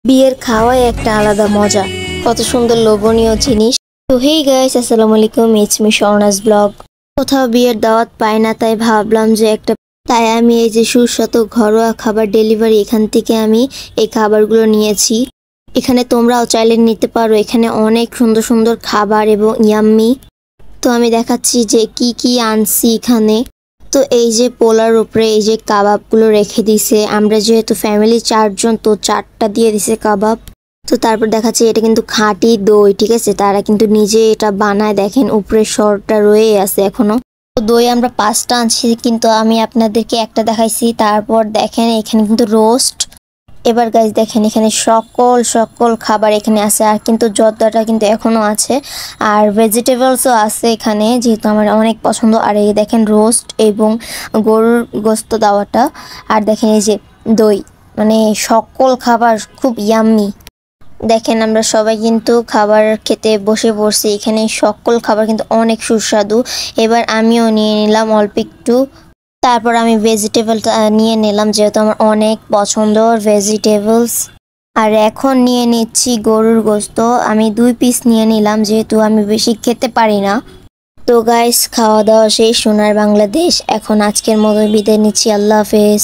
বিয়ের খাওয়াই একটা আলাদা মজা, কত সুন্দর লোভনীয় জিনিস। তো হেই গাইস, আসসালামু আলাইকুম, ইটস মি স্বর্ণাস ব্লগ। কোথাও বিয়ের দাওয়াত পাই না, তাই ভাবলাম যে তাই আমি এই যে সুস্বাদু ঘরোয়া খাবার ডেলিভারি, এখান থেকে আমি এই খাবারগুলো নিয়েছি। এখানে তোমরাও চাইলে নিতে পারো, এখানে অনেক সুন্দর সুন্দর খাবার এবং ইয়াম্মি। তো আমি দেখাচ্ছি যে কি কি আনছি এখানে। তো এই যে পোলার উপরে এই যে কাবাবগুলো রেখে দিছে, আমরা যেহেতু ফ্যামিলি 4 জন, তো 4টা দিয়ে দিছে কাবাব। তো তারপর দেখাচ্ছে এটা কিন্তু খাঁটি দই, ঠিক আছে, তারা কিন্তু নিজে এটা বানায়। দেখেন উপরের সরটা রয়ে আছে এখনো। তো দই আমরা 5টা আনছি, কিন্তু আমি আপনাদেরকে একটা দেখাইছি। তারপর দেখেন এখানে কিন্তু রোস্ট। এবার গাইজ দেখেন এখানে সকল সকল খাবার এখানে আছে, আর কিন্তু জর্দাটা কিন্তু এখনো আছে, আর ভেজিটেবলসও আছে এখানে, যেহেতু আমার অনেক পছন্দ। আর এই দেখেন রোস্ট এবং গরুর গোস্ত দেওয়াটা, আর দেখেন এই যে দই, মানে সকল খাবার খুব ইয়াম্মি। দেখেন আমরা সবাই কিন্তু খাবার খেতে বসে পড়ছি, এখানে সকল খাবার কিন্তু অনেক সুস্বাদু। এবার আমিও নিয়ে নিলাম অল্প একটু। তারপর আমি ভেজিটেবলটা নিয়ে নিলাম, যেহেতু আমার অনেক পছন্দ ভেজিটেবলস। আর এখন নিয়ে নিচ্ছি গরুর গোস্ত, আমি 2 পিস নিয়ে নিলাম, যেহেতু আমি বেশি খেতে পারি না। তো গাইস, খাওয়া দাওয়া শেষ সোনার বাংলাদেশ। এখন আজকের মতো বিদায় নিচ্ছি, আল্লাহ হাফেজ।